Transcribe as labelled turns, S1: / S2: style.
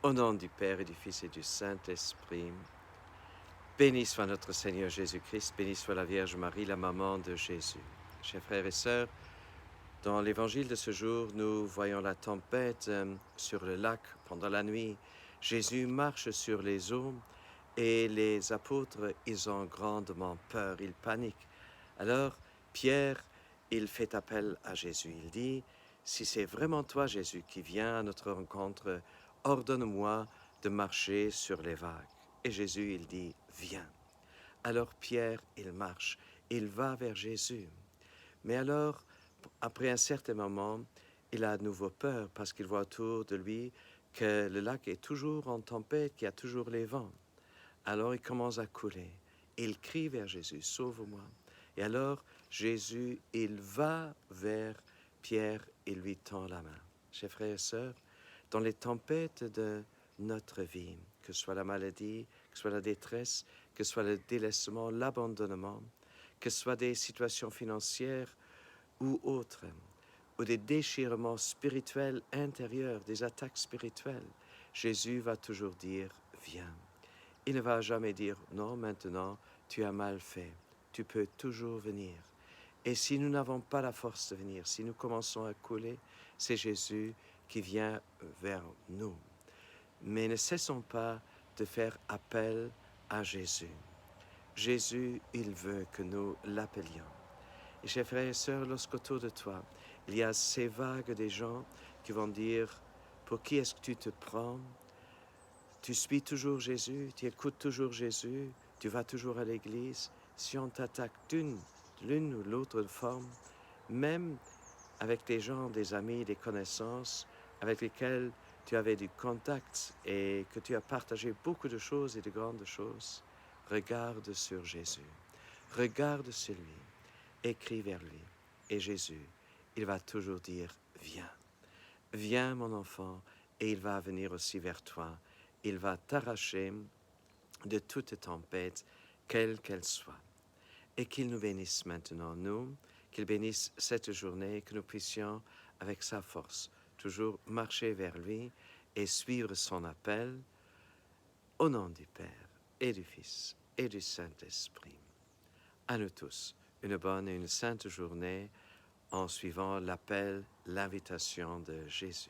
S1: Au nom du Père et du Fils et du Saint-Esprit, béni soit notre Seigneur Jésus-Christ, béni soit la Vierge Marie, la maman de Jésus. Chers frères et sœurs, dans l'évangile de ce jour, nous voyons la tempête sur le lac pendant la nuit. Jésus marche sur les eaux et les apôtres, ils ont grandement peur, ils paniquent. Alors, Pierre, il fait appel à Jésus. Il dit, si c'est vraiment toi, Jésus, qui viens à notre rencontre, ordonne-moi de marcher sur les vagues. Et Jésus, il dit, viens. Alors Pierre, il marche, il va vers Jésus. Mais alors, après un certain moment, il a à nouveau peur parce qu'il voit autour de lui que le lac est toujours en tempête, qu'il y a toujours les vents. Alors il commence à couler. Il crie vers Jésus, sauve-moi. Et alors Jésus, il va vers Pierre et lui tend la main. Chers frères et sœurs, dans les tempêtes de notre vie, que ce soit la maladie, que ce soit la détresse, que ce soit le délaissement, l'abandonnement, que ce soit des situations financières ou autres, ou des déchirements spirituels intérieurs, des attaques spirituelles, Jésus va toujours dire « Viens ». Il ne va jamais dire « Non, maintenant, tu as mal fait, tu peux toujours venir ». Et si nous n'avons pas la force de venir, si nous commençons à couler, c'est Jésus qui vient vers nous. Mais ne cessons pas de faire appel à Jésus. Jésus, il veut que nous l'appelions. Et chers frères et sœurs, lorsqu'autour de toi, il y a ces vagues des gens qui vont dire « Pour qui est-ce que tu te prends ? Tu suis toujours Jésus, tu écoutes toujours Jésus, tu vas toujours à l'église. » Si on t'attaque l'une ou l'autre forme, même avec des gens, des amis, des connaissances avec lesquels tu avais du contact et que tu as partagé beaucoup de choses et de grandes choses, regarde sur Jésus, regarde sur lui, écris vers lui. Et Jésus, il va toujours dire « Viens, viens mon enfant » et il va venir aussi vers toi. Il va t'arracher de toute tempête, quelle qu'elle soit. Et qu'il nous bénisse maintenant, nous, qu'il bénisse cette journée, que nous puissions, avec sa force, toujours marcher vers lui et suivre son appel, au nom du Père et du Fils et du Saint-Esprit. À nous tous, une bonne et une sainte journée en suivant l'appel, l'invitation de Jésus.